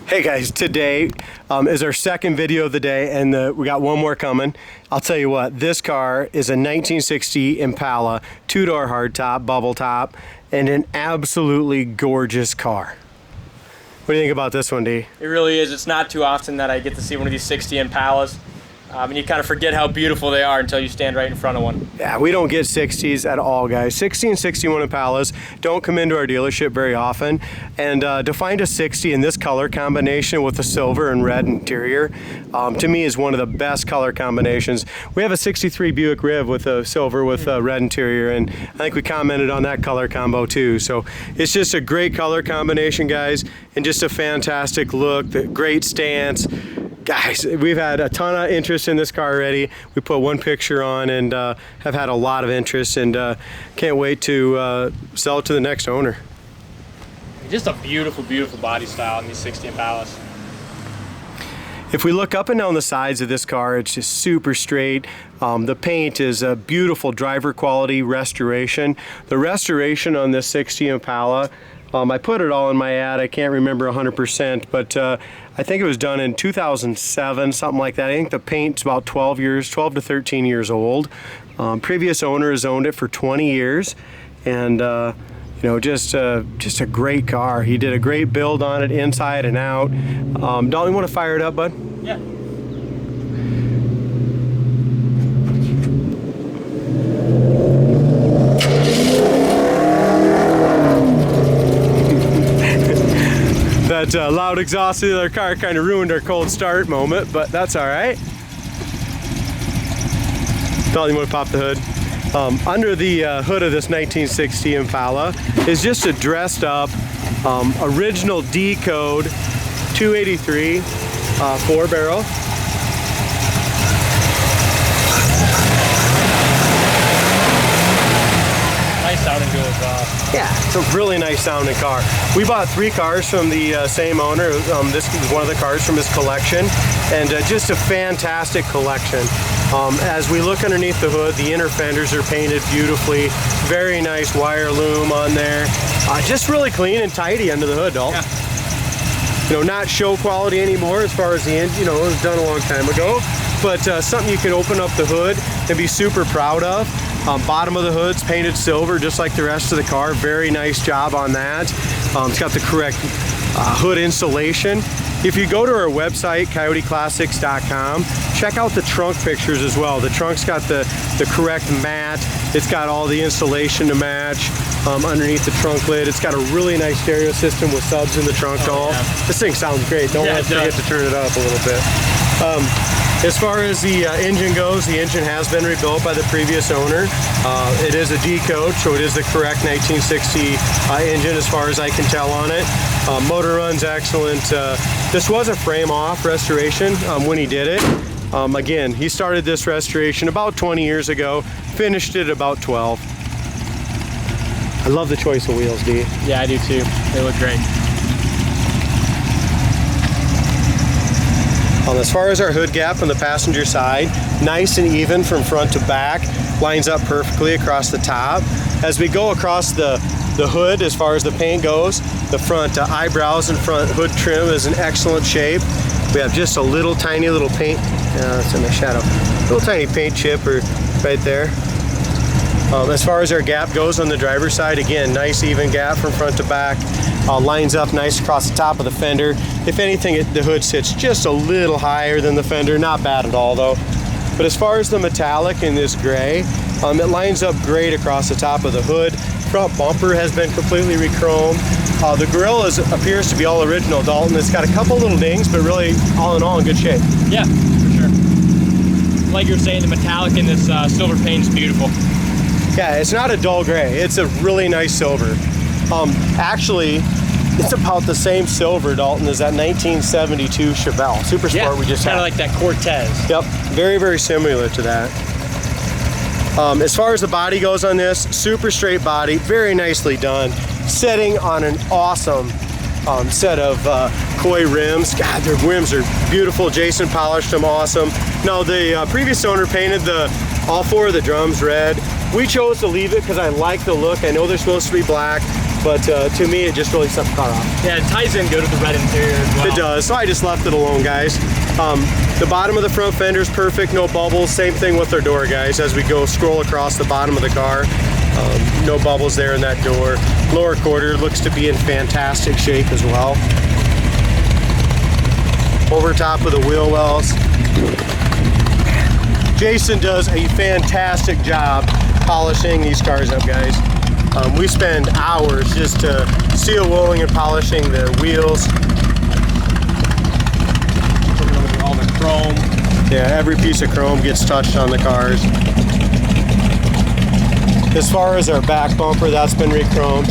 Hey guys, today is our second video of the day, and we got one more coming. I'll tell you what, this car is a 1960 Impala, two-door hardtop, bubble top, and an absolutely gorgeous car. What do you think about this one, D? It really is. It's not too often that I get to see one of these 60 Impalas. And you kind of forget how beautiful they are until you stand right in front of one. Yeah, we don't get 60s at all, guys. 60 and 61 Impalas don't come into our dealership very often. And to find a 60 in this color combination with a silver and red interior, to me is one of the best color combinations. We have a 63 Buick Riv with a silver with a red interior, and I think we commented on that color combo too. So it's just a great color combination, guys, and just a fantastic look, great stance. Guys, we've had a ton of interest in this car already. We put one picture on and have had a lot of interest, and can't wait to sell it to the next owner. Just a beautiful, beautiful body style in these 60 Impalas. If we look up and down the sides of this car, it's just super straight. The paint is a beautiful driver quality restoration. The restoration on this 60 Impala, I put it all in my ad. I can't remember 100%, but I think it was done in 2007, something like that. I think the paint's about 12 to 13 years old. Previous owner has owned it for 20 years, and you know, just a great car. He did a great build on it, inside and out. Dalton, you want to fire it up, bud? Yeah. That loud exhaust of the other car kind of ruined our cold start moment, but that's all right. Dalton, you want to pop the hood? Under the hood of this 1960 Impala is just a dressed up original D code 283 4 barrel. Nice sounding dual exhaust. Yeah, it's a really nice sounding car. We bought 3 cars from the same owner. This is one of the cars from his collection, and just a fantastic collection. As we look underneath the hood, the inner fenders are painted beautifully. Very nice wire loom on there. Just really clean and tidy under the hood, Dalton. Yeah. You know, not show quality anymore as far as the engine, you know, it was done a long time ago, but something you can open up the hood and be super proud of. Bottom of the hood's painted silver just like the rest of the car. Very nice job on that. It's got the correct hood insulation. If you go to our website, coyoteclassics.com, check out the trunk pictures as well. The trunk's got the correct mat. It's got all the insulation to match underneath the trunk lid. It's got a really nice stereo system with subs in the trunk all. Yeah. This thing sounds great. Don't forget to turn it up a little bit. As far as the engine goes, the engine has been rebuilt by the previous owner. It is a D code, so it is the correct 1960 engine as far as I can tell on it. Motor runs excellent. This was a frame-off restoration when he did it. Again, he started this restoration about 20 years ago, finished it about 12. I love the choice of wheels, D. Yeah, I do too. They look great. As far as our hood gap on the passenger side, nice and even from front to back, lines up perfectly across the top. As we go across the hood, as far as the paint goes, the front eyebrows and front hood trim is in excellent shape. We have just a little tiny little paint, it's in the shadow, little tiny paint chip right there. As far as our gap goes on the driver's side, again, nice even gap from front to back. Lines up nice across the top of the fender. If anything, the hood sits just a little higher than the fender. Not bad at all though. But as far as the metallic in this gray, it lines up great across the top of the hood. Front bumper has been completely re-chromed. The grille appears to be all original, Dalton. It's got a couple little dings, but really all in all in good shape. Yeah, for sure. Like you were saying, the metallic in this silver paint is beautiful. Yeah, it's not a dull gray. It's a really nice silver. Actually, it's about the same silver, Dalton, as that 1972 Chevelle Super Sport we just had. Kind of like that Cortez. Yep, very, very similar to that. As far as the body goes on this, super straight body, very nicely done. Sitting on an awesome set of Coy rims. God, their rims are beautiful. Jason polished them awesome. Now, the previous owner painted all 4 of the drums red. We chose to leave it because I like the look. I know they're supposed to be black. but to me, it just really set the car off. Yeah, it ties in good with the red interior as well. It does, so I just left it alone, guys. The bottom of the front fender is perfect, no bubbles. Same thing with our door, guys. As we go scroll across the bottom of the car, no bubbles there in that door. Lower quarter looks to be in fantastic shape as well. Over top of the wheel wells. Jason does a fantastic job polishing these cars up, guys. We spend hours just seal wheeling and polishing the wheels. All the chrome. Yeah, every piece of chrome gets touched on the cars. As far as our back bumper, that's been re-chromed.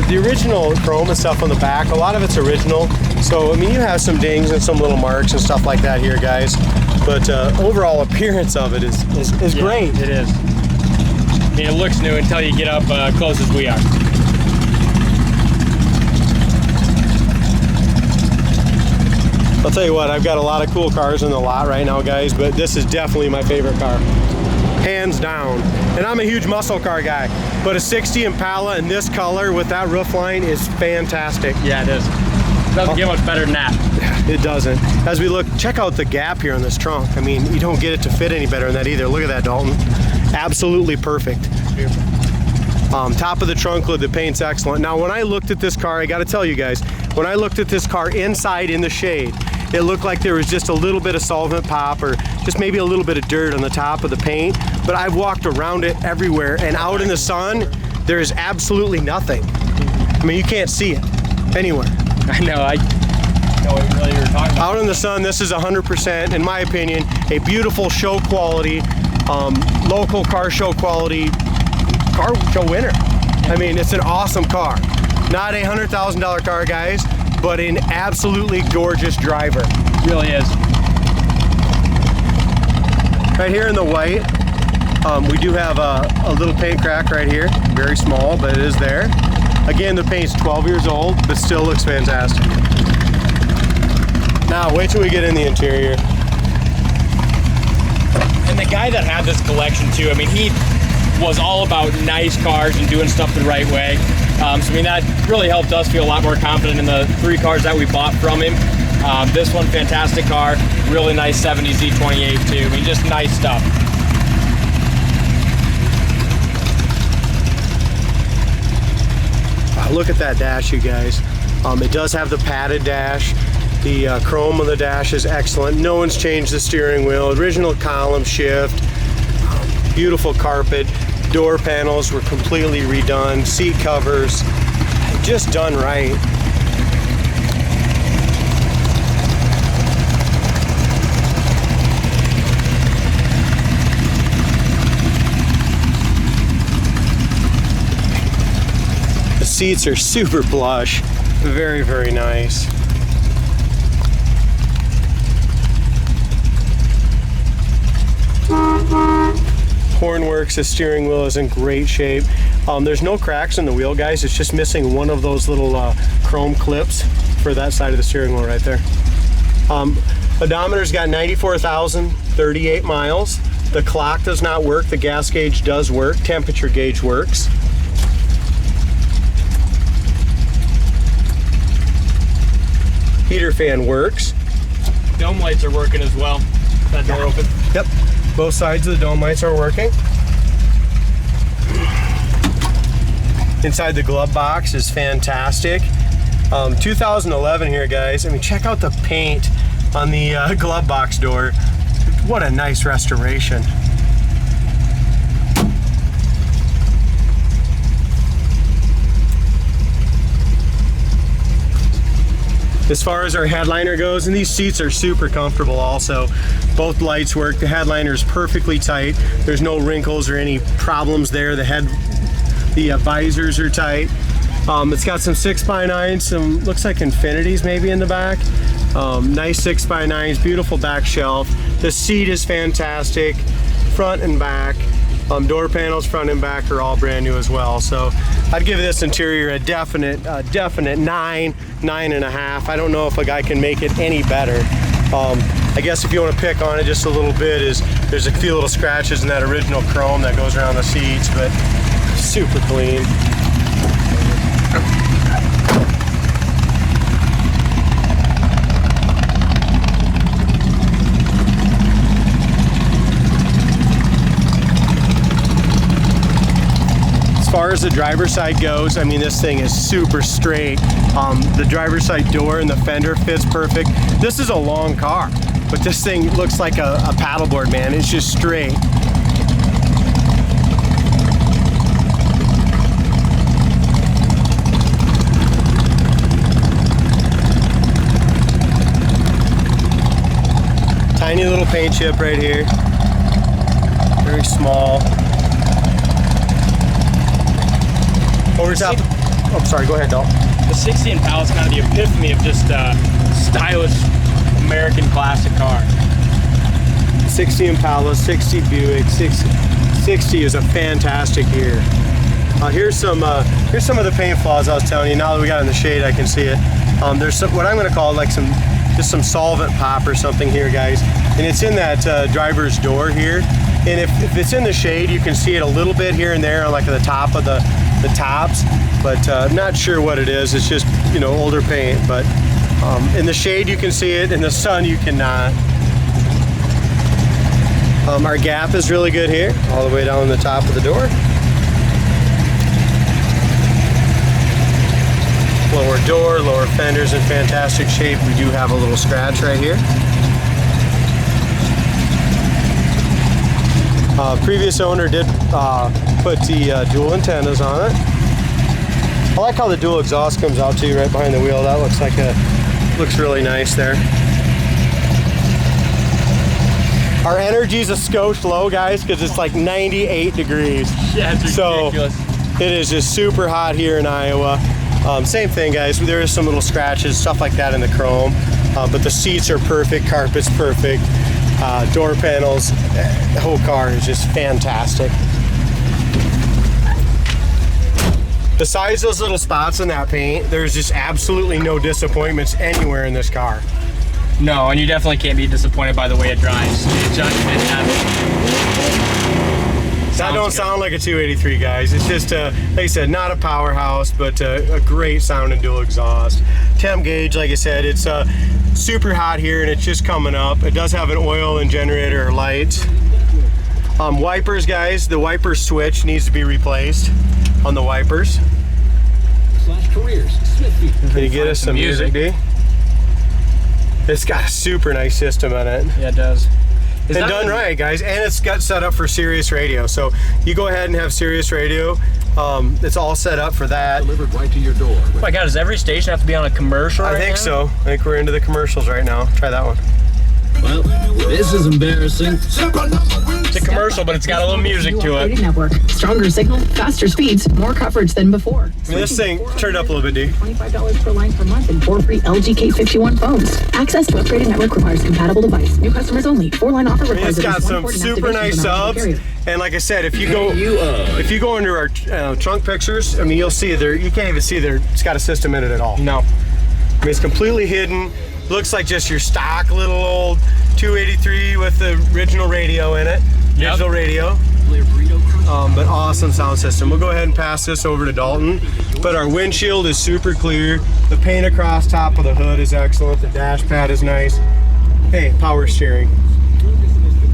The original chrome and stuff on the back, a lot of it's original. So, I mean, you have some dings and some little marks and stuff like that here, guys. But overall appearance of it is great. It is. I mean, it looks new until you get up close as we are. I'll tell you what, I've got a lot of cool cars in the lot right now, guys, but this is definitely my favorite car. Hands down. And I'm a huge muscle car guy, but a 60 Impala in this color with that roof line is fantastic. Yeah, it is. It doesn't get much better than that. It doesn't. As we look, check out the gap here on this trunk. I mean, you don't get it to fit any better than that either. Look at that, Dalton. Absolutely perfect. Beautiful. Top of the trunk lid, the paint's excellent. Now, when I looked at this car, I got to tell you guys, when I looked at this car inside in the shade, it looked like there was just a little bit of solvent pop or just maybe a little bit of dirt on the top of the paint. But I've walked around it everywhere, and out in the sun, there's absolutely nothing. I mean, you can't see it anywhere. I know. I know what really you were talking about. Out in the sun, this is 100%, in my opinion, a beautiful show quality, local car show quality car show winner. I mean, it's an awesome car. Not a $100,000 car, guys, but an absolutely gorgeous driver. It really is. Right here in the white, we do have a little paint crack right here. Very small, but it is there. Again, the paint's 12 years old, but still looks fantastic. Now, wait till we get in the interior. And the guy that had this collection too, I mean, he was all about nice cars and doing stuff the right way. So, I mean, that really helped us feel a lot more confident in the 3 cars that we bought from him. This one, fantastic car. Really nice 70 Z28 too. I mean, just nice stuff. Look at that dash, you guys. It does have the padded dash. The chrome on the dash is excellent. No one's changed the steering wheel. Original column shift. Beautiful carpet. Door panels were completely redone. Seat covers, just done right. The seats are super plush. Very, very nice. Hornworks, the steering wheel is in great shape. There's no cracks in the wheel, guys. It's just missing one of those little chrome clips for that side of the steering wheel right there. Odometer's got 94,038 miles. The clock does not work. The gas gauge does work. Temperature gauge works. Heater fan works. Dome lights are working as well. That door open. Yep. Both sides of the dome lights are working. Inside the glove box is fantastic. 2011 here, guys. I mean, check out the paint on the glove box door. What a nice restoration. As far as our headliner goes, and these seats are super comfortable also. Both lights work. The headliner is perfectly tight. There's no wrinkles or any problems there. The visors are tight. It's got some 6x9s, some looks like infinities maybe in the back. Nice 6x9s, beautiful back shelf. The seat is fantastic, front and back. Door panels, front and back, are all brand new as well. So I'd give this interior a definite 9, 9.5. I don't know if a guy can make it any better. I guess if you want to pick on it just a little bit, is there's a few little scratches in that original chrome that goes around the seats, but super clean. As far as the driver's side goes, I mean, this thing is super straight. The driver's side door and the fender fits perfect. This is a long car, but this thing looks like a paddleboard, man. It's just straight. Tiny little paint chip right here. Very small. Over top. Oh, sorry. Go ahead, Dalton. The 60 Impala is kind of the epitome of just a stylish American classic car. 60 Impala, 60 Buick, 60 is a fantastic year. Here's some of the paint flaws I was telling you. Now that we got in the shade, I can see it. There's some, what I'm going to call like just some solvent pop or something here, guys, and it's in that driver's door here. And if it's in the shade, you can see it a little bit here and there on like the top of the tops, but I'm not sure what it is. It's just, you know, older paint, but in the shade you can see it, in the sun you cannot. Our gap is really good here, all the way down the top of the door. Lower door, lower fenders in fantastic shape. We do have a little scratch right here. Previous owner did put the dual antennas on it. I like how the dual exhaust comes out too, right behind the wheel. That looks really nice there. Our energy's a skosh low, guys, because it's like 98 degrees. Yeah, it's ridiculous. So it is just super hot here in Iowa. Same thing, guys. There is some little scratches, stuff like that in the chrome, but the seats are perfect, carpet's perfect. Door panels, the whole car is just fantastic. Besides those little spots in that paint, there's just absolutely no disappointments anywhere in this car. No, and you definitely can't be disappointed by the way it drives. It's just fantastic. That don't sound like a 283, guys. It's just, like I said, not a powerhouse, but a great sounding dual exhaust. Temp gauge, like I said, it's super hot here and it's just coming up. It does have an oil and generator light. Wipers, guys, the wiper switch needs to be replaced on the wipers. Can you get us some music, D? It's got a super nice system on it. Yeah, it does. And done right, guys, and it's got set up for Sirius radio. So you go ahead and have Sirius radio. It's all set up for that. Delivered right to your door. Oh my God, does every station have to be on a commercial right I think now? so. I think we're into the commercials right now. Try that one. Well, this is embarrassing. It's a commercial, but it's got a little music to it. Network. Stronger signal, faster speeds, more coverage than before. I mean, this thing, turn it up a little bit, D. $25 per line per month and 4 free LG K51 phones. Access to upgraded network requires compatible device. New customers only. 4-line offer I mean, requires it's got at least some 1 port and super activation nice from an subs, carrier. and like I said, if you go into our trunk pictures, I mean, you'll see there. You can't even see there. It's got a system in it at all. No. I mean, it's completely hidden. Looks like just your stock little old 283 with the original radio in it. Yep. Digital radio. But awesome sound system. We'll go ahead and pass this over to Dalton. But our windshield is super clear. The paint across top of the hood is excellent. The dash pad is nice. Hey, power steering.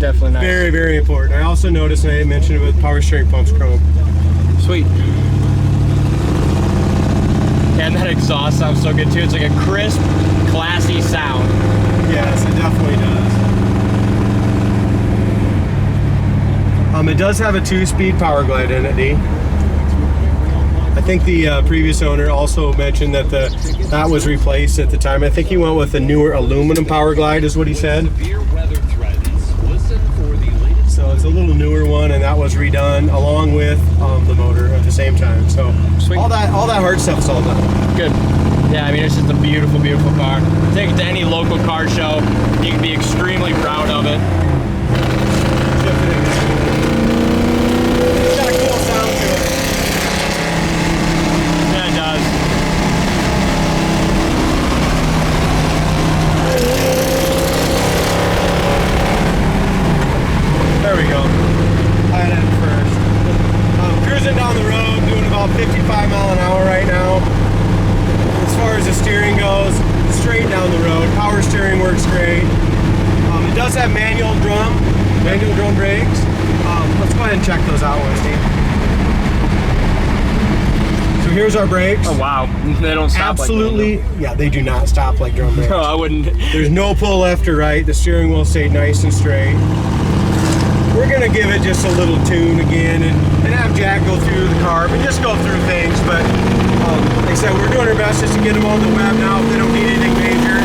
Definitely nice. Very, very important. I also noticed, and I mentioned it, with power steering pumps chrome. Sweet. And that exhaust sounds so good too. It's like a crisp, classy sound. Yes, it definitely does. It does have a 2-speed power glide in it, D. I think the previous owner also mentioned that that was replaced at the time. I think he went with a newer aluminum power glide, is what he said. So it's a little newer one, and that was redone along with the motor at the same time. So Sweet. all that hard stuff's all done. Good. Yeah, I mean, it's just a beautiful, beautiful car. Take it to any local car show. You can be extremely proud of it. It's got a cool sound to it. Yeah, it does. There we go. I had it first. Cruising down the road, doing about 55 miles an hour right now. steering works great. It does have manual drum brakes. Let's go ahead and check those out, Wendy. So here's our brakes. Oh wow, they don't stop. Absolutely, yeah, they do not stop like drum brakes. No, I wouldn't. There's no pull left or right. The steering wheel stayed nice and straight. We're gonna give it just a little tune again and have Jack go through the car, but just go through things. But like I said, we're doing our best just to get them on the web now if they don't need anything major.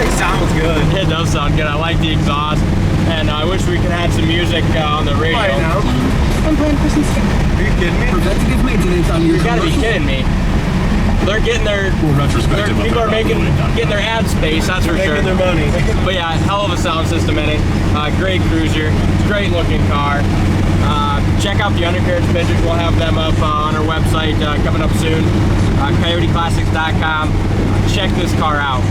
It sounds good. It does sound good. I like the exhaust, and I wish we could have some music on the radio. Right now. I'm playing Christmas game. Are you kidding me? Preventative maintenance on your You gotta be commercial- kidding me. They're getting their retrospective. people are getting their ad space, that's for sure. Making their money. But yeah, hell of a sound system in it. Great cruiser, great looking car. Check out the undercarriage pictures. We'll have them up on our website coming up soon. CoyoteClassics.com. Check this car out.